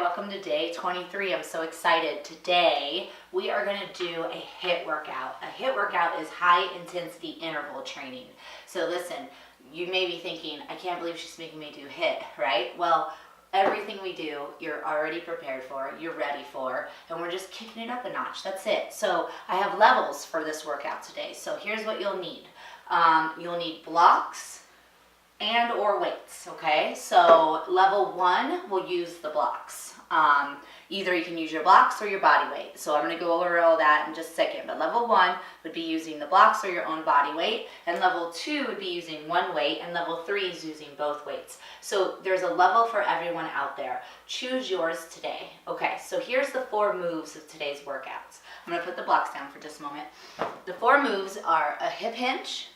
welcome to day 23. I'm so excited. Today we are going to do a HIIT workout. A HIIT workout is high intensity interval training. So listen, you may be thinking, I can't believe she's making me do HIIT, right? Well, everything we do, you're already prepared for, you're ready for, and we're just kicking it up a notch. That's it. So I have levels for this workout today. So here's what you'll need. You'll need blocks and or weights, okay? So level 1 will use the blocks. Either you can use your blocks or your body weight. So I'm gonna go over all that in just a second, but level 1 would be using the blocks or your own body weight, and level 2 would be using one weight, and level 3 is using both weights. So there's a level for everyone out there. Choose yours today. Okay, so here's the 4 moves of today's workouts. I'm gonna put the blocks down for just a moment. The 4 moves are a hip hinge,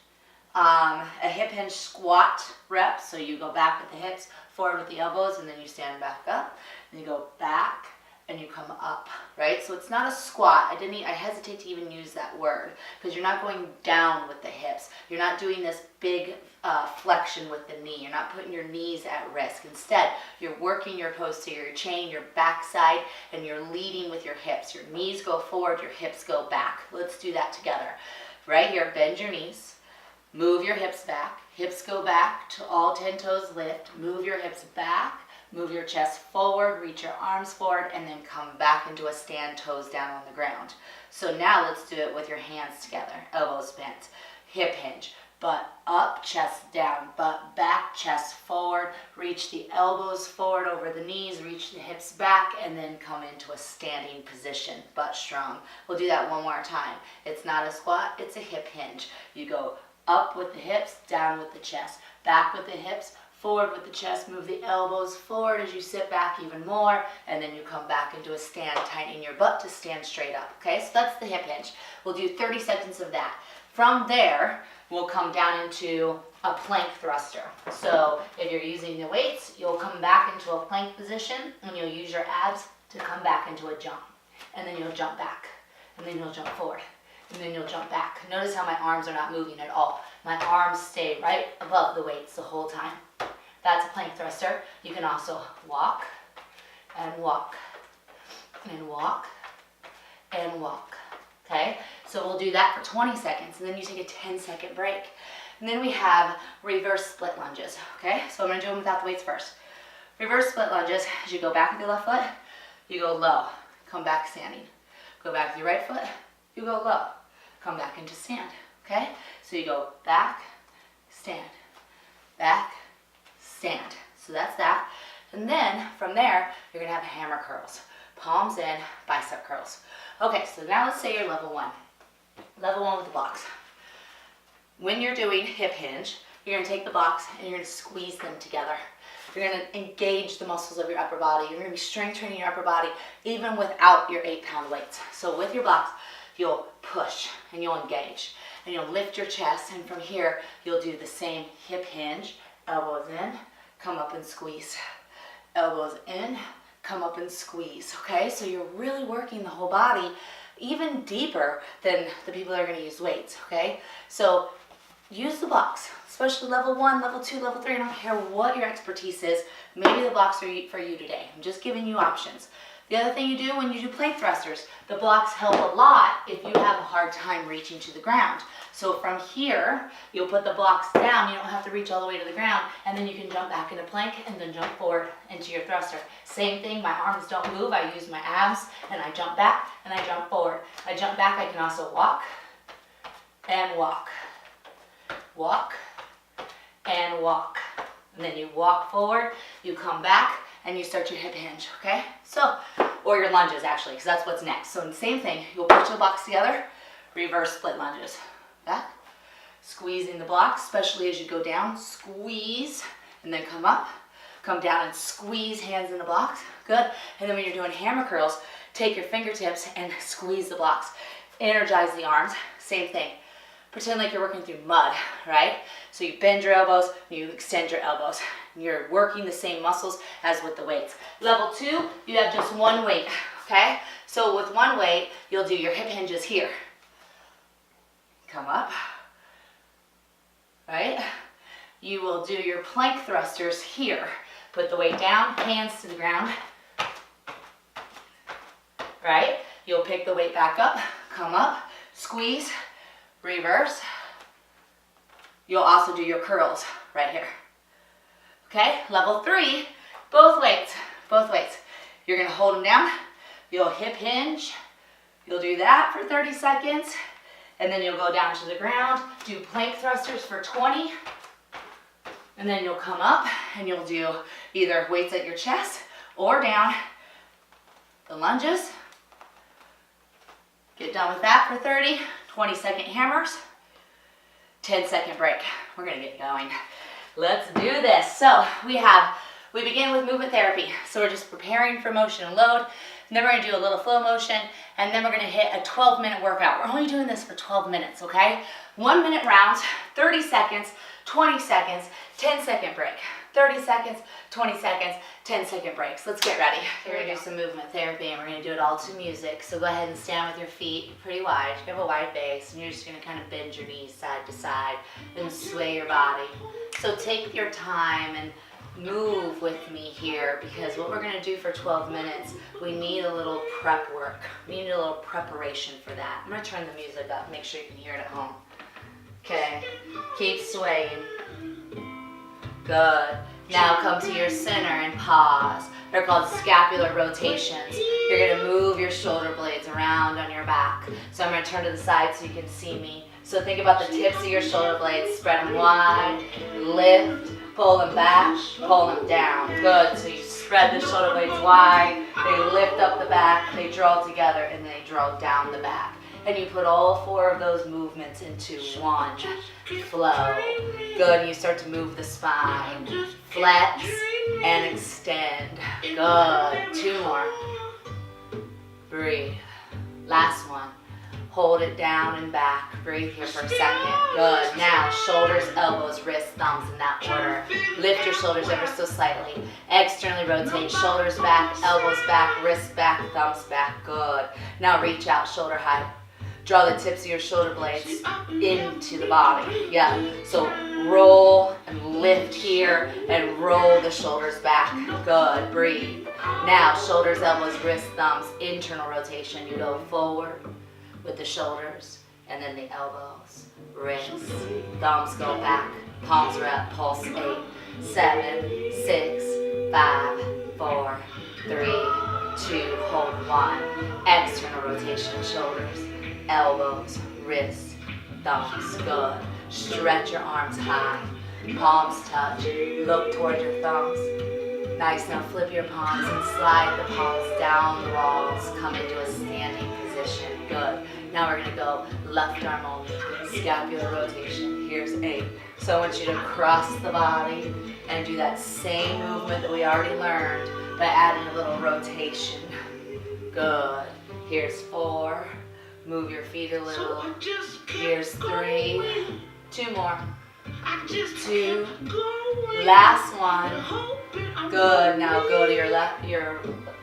a hip hinge squat rep, so you go back with the hips, forward with the elbows, and then you stand back up, and you go back, and you come up, right? So it's not a squat. I hesitate to even use that word, because you're not going down with the hips. You're not doing this big flexion with the knee. You're not putting your knees at risk. Instead, you're working your posterior chain, your backside, and you're leading with your hips. Your knees go forward, your hips go back. Let's do that together. Right here, bend your knees. Move your hips back. Hips go back to all 10 toes lift. Move your hips back. Move your chest forward. Reach your arms forward and then come back into a stand, toes down on the ground. So now let's do it with your hands together. Elbows bent. Hip hinge. Butt up, chest down. Butt back, chest forward. Reach the elbows forward over the knees. Reach the hips back and then come into a standing position. Butt strong. We'll do that one more time. It's not a squat. It's a hip hinge. You go up with the hips, down with the chest, back with the hips, forward with the chest, move the elbows forward as you sit back even more, and then you come back into a stand, tightening your butt to stand straight up, okay? So that's the hip hinge. We'll do 30 seconds of that. From there, we'll come down into a plank thruster. So if you're using the weights, you'll come back into a plank position, and you'll use your abs to come back into a jump. And then you'll jump back, and then you'll jump forward. And then you'll jump back. Notice how my arms are not moving at all. My arms stay right above the weights the whole time. That's a plank thruster. You can also walk and walk and walk and walk. Okay? So we'll do that for 20 seconds and then you take a 10-second break. And then we have reverse split lunges. Okay? So I'm going to do them without the weights first. Reverse split lunges. As you go back with your left foot, you go low. Come back standing. Go back with your right foot, you go low. Come back into stand, okay? So you go back, stand, back, stand. So that's that. And then from there, you're gonna have hammer curls. Palms in, bicep curls. Okay, so now let's say you're level 1. Level 1 with the blocks. When you're doing hip hinge, you're gonna take the blocks and you're gonna squeeze them together. You're gonna engage the muscles of your upper body. You're gonna be strength training your upper body even without your 8-pound weights. So with your blocks, you'll push and you'll engage and you'll lift your chest, and from here you'll do the same hip hinge, elbows in, come up and squeeze, elbows in, come up and squeeze, okay? So you're really working the whole body even deeper than the people that are going to use weights, okay? So use the blocks, especially level 1, level 2, level 3, I don't care what your expertise is, maybe the blocks are for you today. I'm just giving you options. The other thing you do when you do plank thrusters, the blocks help a lot if you have a hard time reaching to the ground. So from here, you'll put the blocks down, you don't have to reach all the way to the ground, and then you can jump back into plank and then jump forward into your thruster. Same thing, my arms don't move, I use my abs, and I jump back and I jump forward. I jump back, I can also walk and walk, walk and walk. And then you walk forward, you come back, and you start your hip hinge, okay? So, or your lunges actually, because that's what's next. So same thing, you'll put your blocks together, reverse split lunges. Back, squeezing the blocks, especially as you go down, squeeze, and then come up, come down and squeeze, hands in the blocks, good. And then when you're doing hammer curls, take your fingertips and squeeze the blocks. Energize the arms, same thing. Pretend like you're working through mud, right? So you bend your elbows, you extend your elbows. You're working the same muscles as with the weights. Level 2, you have just one weight, okay? So with one weight, you'll do your hip hinges here. Come up, right? You will do your plank thrusters here. Put the weight down, hands to the ground, right? You'll pick the weight back up, come up, squeeze, reverse. You'll also do your curls right here. Okay, level 3, both weights, both weights. You're gonna hold them down, you'll hip hinge, you'll do that for 30 seconds, and then you'll go down to the ground, do plank thrusters for 20, and then you'll come up and you'll do either weights at your chest or down, the lunges. Get done with that for 30, 20-second hammers, 10-second break. We're gonna get going. Let's do this. So we begin with movement therapy. So we're just preparing for motion and load, and then we're gonna do a little flow motion, and then we're gonna hit a 12-minute workout. We're only doing this for 12 minutes, okay? 1-minute rounds, 30 seconds, 20 seconds, 10-second break. 30 seconds, 20 seconds, 10-second breaks. Let's get ready. We're gonna do some movement therapy, and we're gonna do it all to music. So go ahead and stand with your feet pretty wide. You have a wide base, and you're just gonna kind of bend your knees side to side and sway your body. So take your time and move with me here, because what we're gonna do for 12 minutes, we need a little prep work. We need a little preparation for that. I'm gonna turn the music up, make sure you can hear it at home. Okay, keep swaying. Good. Now come to your center and pause. They're called scapular rotations. You're gonna move your shoulder blades around on your back. So I'm gonna turn to the side so you can see me. So think about the tips of your shoulder blades, spread them wide, lift, pull them back, pull them down. Good, so you spread the shoulder blades wide, they lift up the back, they draw together, and they draw down the back. And you put all 4 of those movements into one flow. Good, you start to move the spine. Flex and extend. Good, 2 more. Breathe. Last one. Hold it down and back. Breathe here for a second. Good. Now, shoulders, elbows, wrists, thumbs in that order. Lift your shoulders ever so slightly. Externally rotate. Shoulders back, elbows back, wrists back, thumbs back. Good. Now reach out, shoulder height. Draw the tips of your shoulder blades into the body. Yeah. So roll and lift here and roll the shoulders back. Good. Breathe. Now, shoulders, elbows, wrists, thumbs, internal rotation. You go forward with the shoulders, and then the elbows, wrists, thumbs go back, palms are up, pulse 8, 7, 6, 5, 4, 3, 2, hold 1. External rotation, shoulders, elbows, wrists, thumbs, good. Stretch your arms high, palms touch, look toward your thumbs. Nice, now flip your palms and slide the palms down the walls, come into a standing position. Good. Now we're gonna go left arm only, scapular rotation. Here's 8. So I want you to cross the body and do that same movement that we already learned, by adding a little rotation. Good. Here's 4. Move your feet a little. Here's 3. 2 more. 2. Last one. Good. Now go to your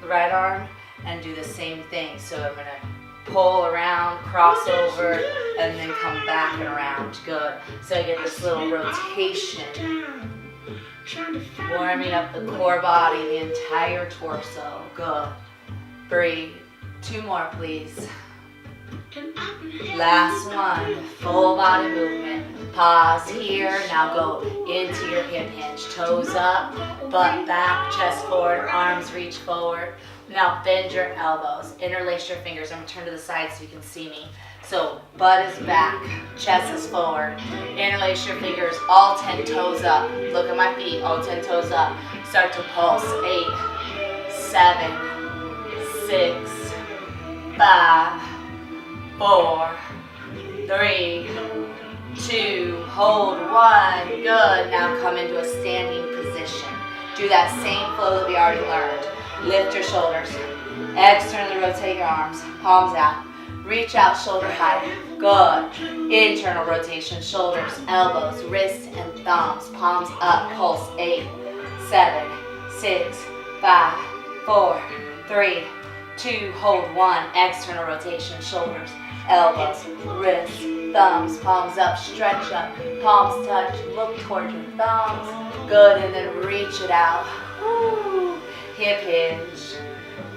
right arm and do the same thing. So I'm gonna pull around, cross over, and then come back and around. Good. So I get this little rotation, warming up the core body, the entire torso. Good. Breathe. 2 more, please. Last one. Full body movement. Pause here. Now go into your hip hinge. Toes up, butt back, chest forward, arms reach forward. Now bend your elbows, interlace your fingers. I'm gonna turn to the side so you can see me. So butt is back, chest is forward. Interlace your fingers, all 10 toes up. Look at my feet, all 10 toes up. Start to pulse. 8, 7, 6, 5, 4, 3, 2, hold 1. Good. Now come into a standing position. Do that same flow that we already learned. Lift your shoulders. Externally rotate your arms. Palms out. Reach out shoulder height. Good. Internal rotation. Shoulders, elbows, wrists, and thumbs. Palms up. Pulse. 8, 7, 6, 5, 4, 3, 2. Hold 1. External rotation. Shoulders, elbows, wrists, thumbs. Palms up. Stretch up. Palms touch. Look toward your thumbs. Good. And then reach it out. Woo. Hip hinge,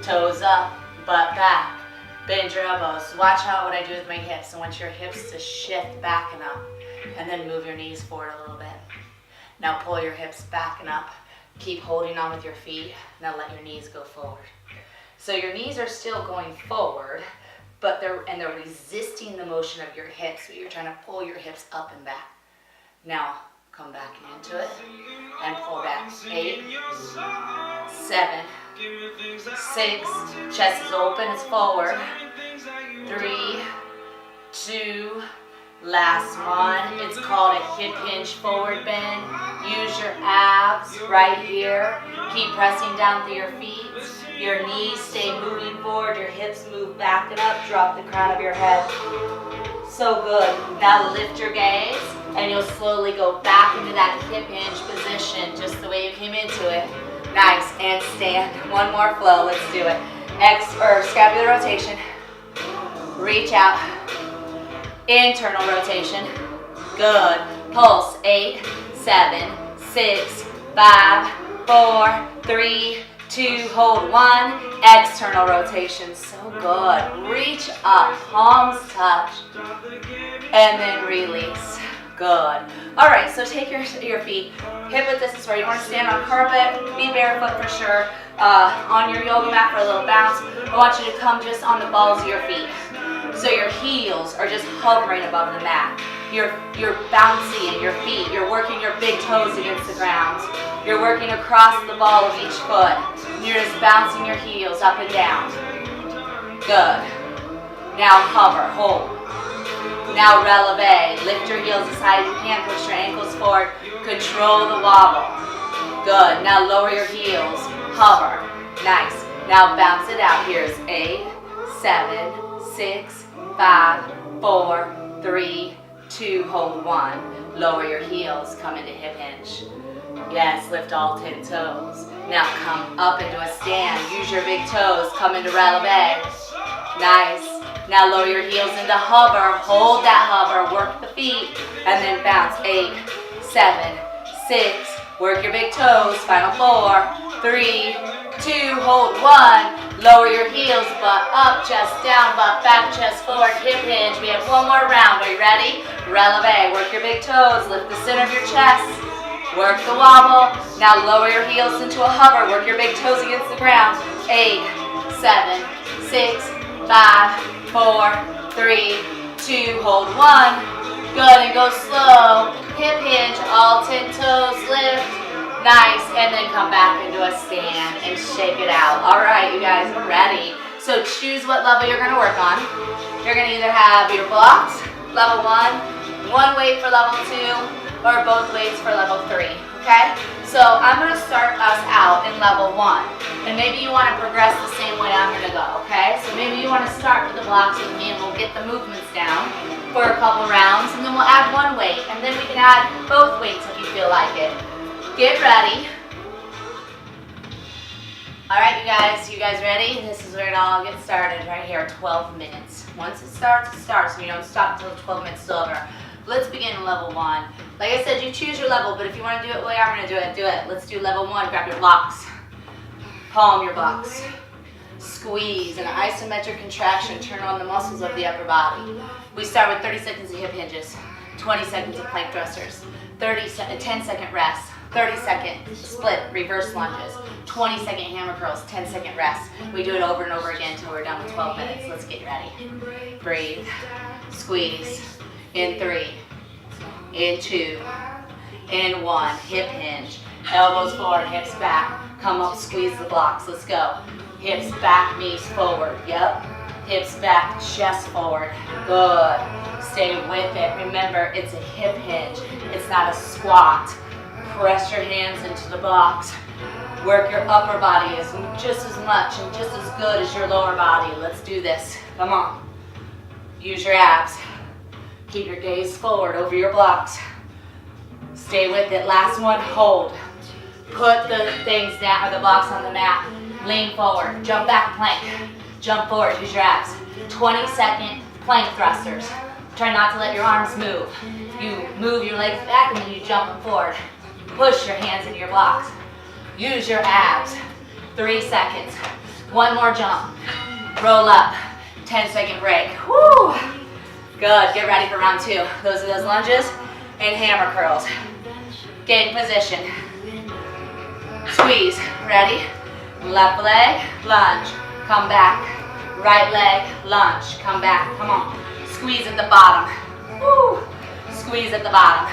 toes up, butt back. Bend your elbows. Watch out what I do with my hips. I want your hips to shift back and up. And then move your knees forward a little bit. Now pull your hips back and up. Keep holding on with your feet. Now let your knees go forward. So your knees are still going forward, but they're resisting the motion of your hips, but you're trying to pull your hips up and back. Now come back into it and pull back. 8, 7, 6, chest is open, it's forward. 3, 2, last one. It's called a hip hinge forward bend. Use your abs right here. Keep pressing down through your feet. Your knees stay moving forward. Your hips move back and up. Drop the crown of your head. So good. Now lift your gaze and you'll slowly go back into that hip hinge position just the way you came into it. Nice. And stand. One more flow. Let's do it. Scapular rotation. Reach out. Internal rotation. Good. Pulse. 8, 7, 6, 5, 4, 3, 2, hold 1. External rotation. So good. Reach up. Palms touch. And then release. Good. All right, so take your feet hip width distance where you want to stand on carpet. Be barefoot for sure. On your yoga mat for a little bounce. I want you to come just on the balls of your feet. So your heels are just hovering above the mat. You're bouncing your feet. You're working your big toes against the ground. You're working across the ball of each foot. You're just bouncing your heels up and down. Good. Now hover, hold. Now releve. Lift your heels as high as you can. Push your ankles forward. Control the wobble. Good. Now lower your heels. Hover. Nice. Now bounce it out. Here's 8, 7, 6, 5, 4, 3, 2, hold 1. Lower your heels. Come into hip hinge. Yes, lift all 10 toes. Now come up into a stand. Use your big toes. Come into releve. Nice. Now lower your heels into hover. Hold that hover. Work the feet. And then bounce. 8, 7, 6. Work your big toes. Final 4, 3, 2. Hold 1. Lower your heels. Butt up, chest down, butt back, chest forward. Hip hinge. We have one more round. Are you ready? Releve. Work your big toes. Lift the center of your chest. Work the wobble. Now lower your heels into a hover. Work your big toes against the ground. 8, 7, 6, 5, 4, 3, 2, hold 1. Good, and go slow. Hip hinge, all 10 toes lift. Nice, and then come back into a stand and shake it out. All right, you guys, we're ready. So choose what level you're gonna work on. You're gonna either have your blocks, level 1, one weight for level 2, or both weights for level 3, okay? So I'm gonna start us out in level 1. And maybe you wanna progress the same way I'm gonna go, okay? So maybe you wanna start with the blocks with me and we'll get the movements down for a couple rounds and then we'll add one weight and then we can add both weights if you feel like it. Get ready. All right, you guys ready? This is where it all gets started right here, 12 minutes. Once it starts, it starts. We don't stop until 12 minutes is over. Let's begin in level 1. Like I said, you choose your level, but if you want to do it the way I'm going to do it, do it. Let's do level 1. Grab your blocks. Palm your blocks. Squeeze, an isometric contraction. Turn on the muscles of the upper body. We start with 30 seconds of hip hinges, 20 seconds of plank thrusters, 10-second rest, 30-second split reverse lunges, 20-second hammer curls, 10-second rest. We do it over and over again until we're done with 12 minutes. Let's get ready. Breathe. Squeeze. In 3, in 2, in 1, hip hinge, elbows forward, hips back, come up, squeeze the blocks, let's go. Hips back, knees forward, yep. Hips back, chest forward, good. Stay with it, remember it's a hip hinge, it's not a squat. Press your hands into the blocks. Work your upper body just as much and just as good as your lower body. Let's do this, come on. Use your abs. Keep your gaze forward over your blocks. Stay with it. Last one, hold. Put the things down, or the blocks on the mat. Lean forward. Jump back plank. Jump forward. Use your abs. 20-second plank thrusters. Try not to let your arms move. You move your legs back and then you jump them forward. Push your hands into your blocks. Use your abs. 3 seconds. One more jump. Roll up. 10-second break. Woo! Good. Get ready for round 2. Those are those lunges and hammer curls. Get in position. Squeeze. Ready? Left leg, lunge. Come back. Right leg, lunge. Come back. Come on. Squeeze at the bottom. Woo! Squeeze at the bottom.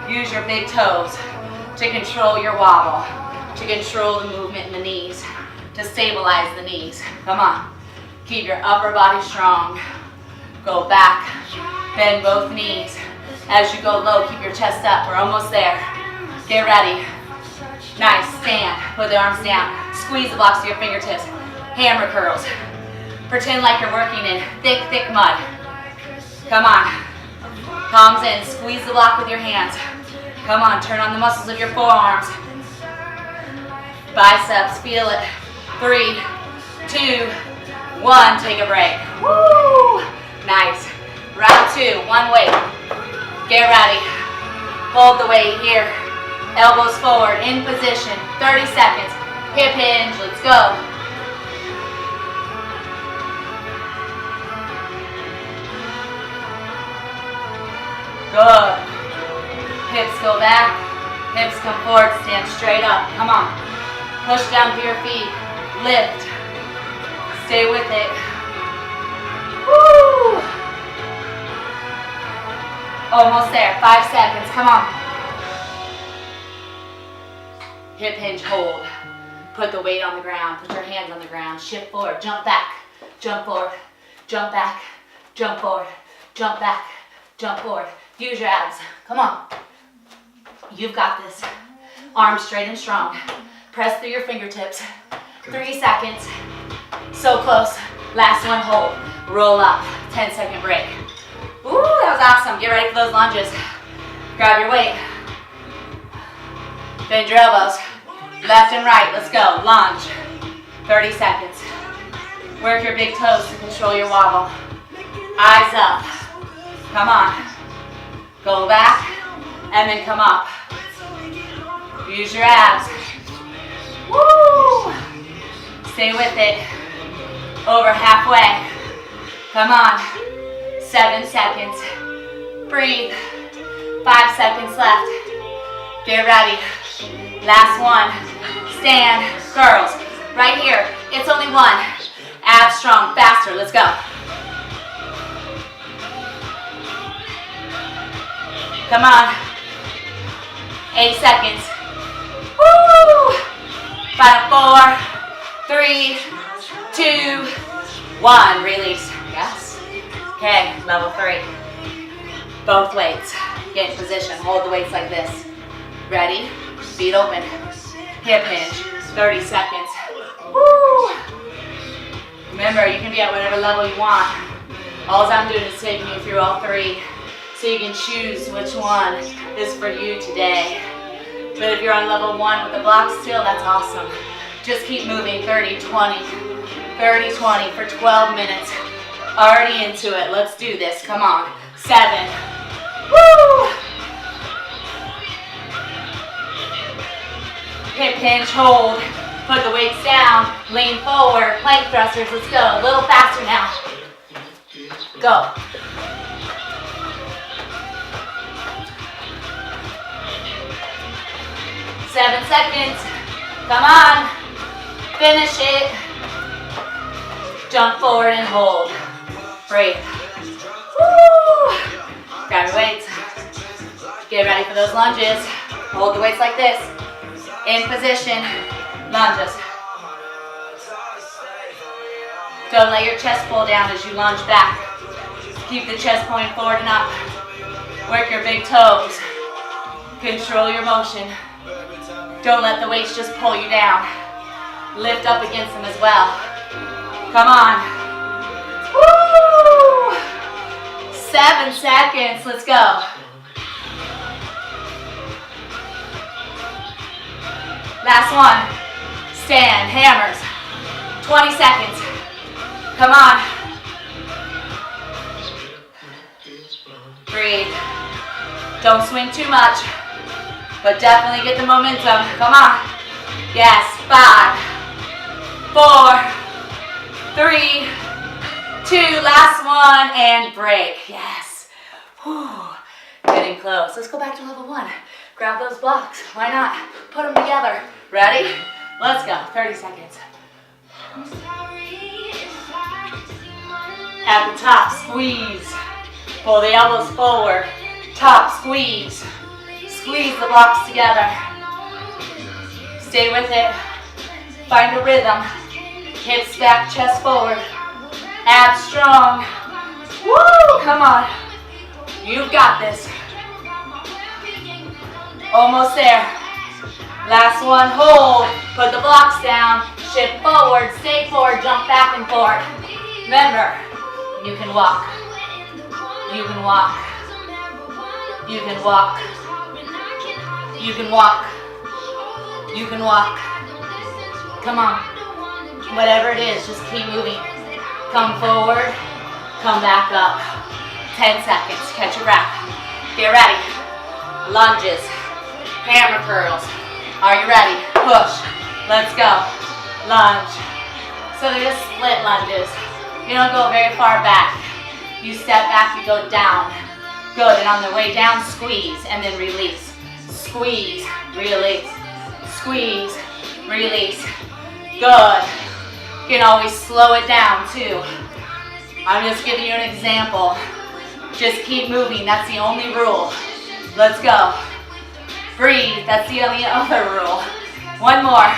Use your big toes to control your wobble, to control the movement in the knees, to stabilize the knees. Come on. Keep your upper body strong. Go back. Bend both knees. As you go low, keep your chest up. We're almost there. Get ready. Nice. Stand. Put the arms down. Squeeze the blocks to your fingertips. Hammer curls. Pretend like you're working in thick, thick mud. Come on. Palms in. Squeeze the block with your hands. Come on. Turn on the muscles of your forearms. Biceps. Feel it. 3, 2, 1. Take a break. Woo! Nice. Round 2. One weight. Get ready. Hold the weight here. Elbows forward. In position. 30 seconds. Hip hinge. Let's go. Good. Hips go back. Hips come forward. Stand straight up. Come on. Push down through your feet. Lift. Stay with it. Woo! Almost there. 5 seconds. Come on. Hip hinge, hold. Put the weight on the ground. Put your hands on the ground. Shift forward. Jump back. Jump forward. Jump back. Jump forward. Jump back. Jump forward. Use your abs. Come on. You've got this. Arms straight and strong. Press through your fingertips. 3 seconds. So close. Last one, hold. Roll up. 10-second break. Ooh, that was awesome. Get ready for those lunges. Grab your weight. Bend your elbows. Left and right. Let's go. Lunge. 30 seconds. Work your big toes to control your wobble. Eyes up. Come on. Go back and then come up. Use your abs. Woo! Stay with it. Over halfway. Come on. 7 seconds. Breathe. 5 seconds left. Get ready. Last one. Stand. Curls. Right here. It's only one. Abs strong. Faster. Let's go. Come on. 8 seconds. Woo! Final 4, 3, 2, 1. Release. Yes. Okay, level 3. Both weights. Get in position. Hold the weights like this. Ready? Feet open. Hip hinge. 30 seconds. Woo! Remember, you can be at whatever level you want. All I'm doing is taking you through all 3. So you can choose which one is for you today. But if you're on level 1 with the blocks still, that's awesome. Just keep moving. 30, 20, 30, 20 for 12 minutes. Already into it. Let's do this. Come on. 7. Woo! Hip hinge, hold. Put the weights down. Lean forward. Plank thrusters. Let's go. A little faster now. Go. Seven seconds. Come on. Finish it. Jump forward and hold. Breathe. Woo! Grab your weights. Get ready for those lunges. Hold the weights like this. In position. Lunges. Don't let your chest pull down as you lunge back. Keep the chest pointing forward and up. Work your big toes. Control your motion. Don't let the weights just pull you down. Lift up against them as well. Come on. Woo! 7 seconds. Let's go. Last one. Stand. Hammers. 20 seconds. Come on. Breathe. Don't swing too much, but definitely get the momentum. Come on. Yes. 5, 4, 3, 2, last one, and break. Yes. Whew. Getting close. Let's go back to level 1. Grab those blocks. Why not? Put them together. Ready? Let's go. 30 seconds. At the top, squeeze. Pull the elbows forward. Top, squeeze. Squeeze the blocks together. Stay with it. Find a rhythm. Hips back, chest forward. Abs strong. Woo! Come on. You've got this. Almost there. Last one, hold. Put the blocks down. Shift forward, stay forward, jump back and forth. Remember, you can walk. You can walk. You can walk. You can walk. You can walk. Come on. Whatever it is, just keep moving. Come forward. Come back up. 10 seconds. Catch your breath. Get ready. Lunges. Hammer curls. Are you ready? Push. Let's go. Lunge. So they're just split lunges. You don't go very far back. You step back, you go down. Good, and on the way down, squeeze, and then release. Squeeze, release. Squeeze, release. Good. You can always slow it down, too. I'm just giving you an example. Just keep moving, that's the only rule. Let's go. Breathe, that's the only other rule. One more.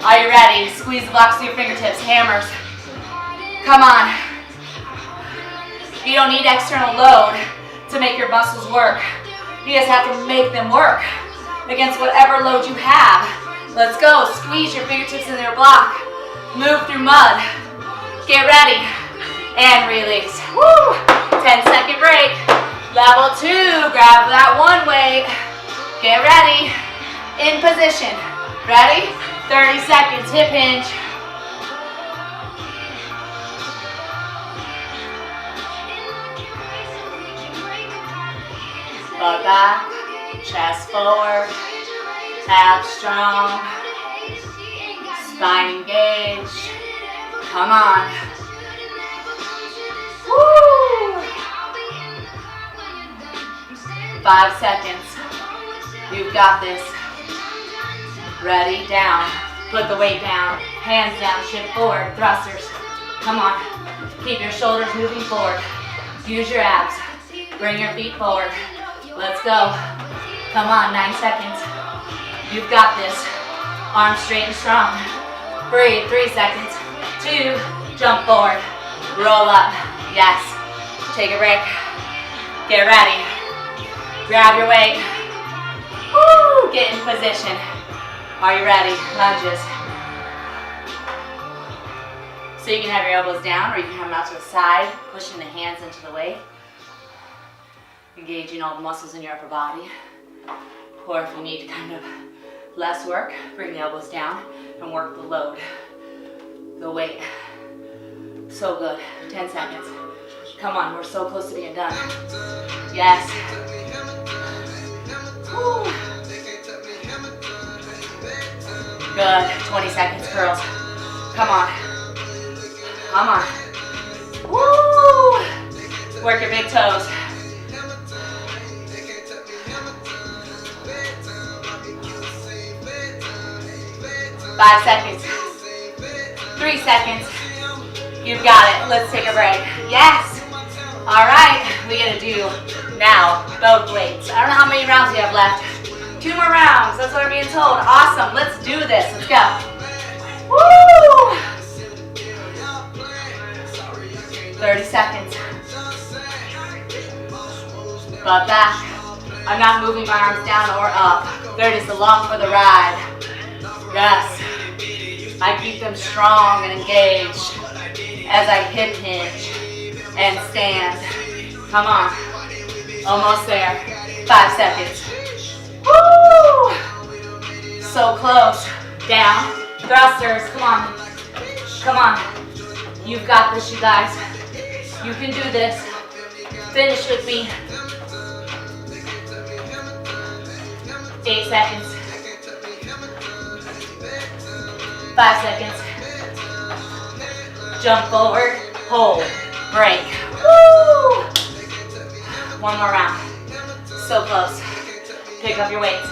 Are you ready? Squeeze the blocks to your fingertips, hammers. Come on. You don't need external load to make your muscles work. You just have to make them work against whatever load you have. Let's go. Squeeze your fingertips in your block. Move through mud. Get ready. And release. Woo! 10-second break. Level 2. Grab that one weight. Get ready. In position. Ready? 30 seconds. Hip hinge. Butt back, chest forward, abs strong, spine engaged. Come on. Woo! 5 seconds. You've got this. Ready? Down. Put the weight down. Hands down. Shift forward. Thrusters. Come on. Keep your shoulders moving forward. Use your abs. Bring your feet forward. Let's go. Come on, 9 seconds. You've got this. Arms straight and strong. Breathe, 3 seconds. 2, jump forward. Roll up. Yes. Take a break. Get ready. Grab your weight. Woo! Get in position. Are you ready? Lunges. So you can have your elbows down or you can have them out to the side, pushing the hands into the weight. Engaging all the muscles in your upper body. Or if you need kind of less work, bring the elbows down and work the load, the weight. So good. 10 seconds. Come on, we're so close to being done. Yes. Woo. Good. 20 seconds, curls. Come on. Come on. Woo. Work your big toes. 5 seconds. 3 seconds. You've got it. Let's take a break. Yes. All right. We gotta do now both weights. I don't know how many rounds we have left. 2 more rounds. That's what we're being told. Awesome. Let's do this. Let's go. Woo! 30 seconds. Butt back. I'm not moving my arms down or up. They're just along for the ride. Yes. I keep them strong and engaged as I hip hinge and stand. Come on. Almost there. 5 seconds. Woo! So close. Down. Thrusters. Come on. Come on. You've got this, you guys. You can do this. Finish with me. 8 seconds. 5 seconds. Jump forward, hold, break. Woo! One more round. So close. Pick up your weights.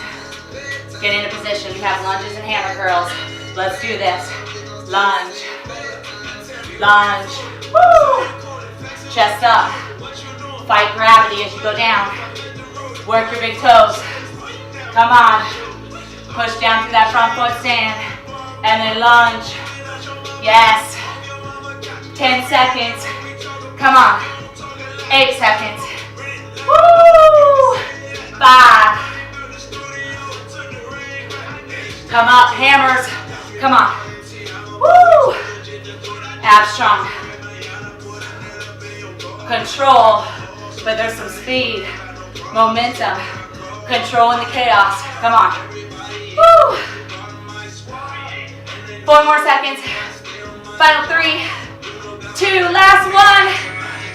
Get into position. We have lunges and hammer curls. Let's do this. Lunge. Lunge. Woo! Chest up. Fight gravity as you go down. Work your big toes. Come on. Push down through that front foot stand. And then lunge. Yes. 10 seconds. Come on. 8 seconds. Woo! 5. Come up, hammers. Come on. Woo! Abs strong. Control, but there's some speed, momentum, control in the chaos. Come on. Woo! 4 more seconds. Final 3, 2, last one,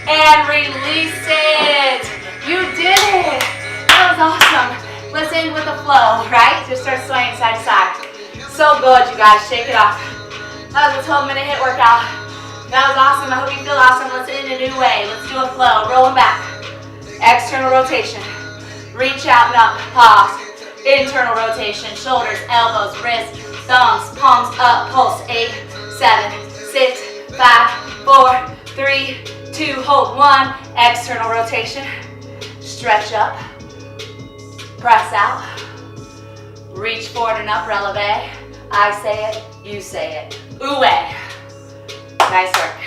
and release it. You did it. That was awesome. Let's end with a flow, right? Just start swaying side to side. So good, you guys. Shake it off. That was a 12-minute HIIT workout. That was awesome. I hope you feel awesome. Let's end a new way. Let's do a flow. Rolling back. External rotation. Reach out and up. Pause. Internal rotation. Shoulders, elbows, wrists, thumbs, palms up. Pulse. 8, 7, 6, 5, 4, 3, 2, hold 1. External rotation. Stretch up. Press out. Reach forward and up, releve. I say it, you say it. Uwe. Nice work.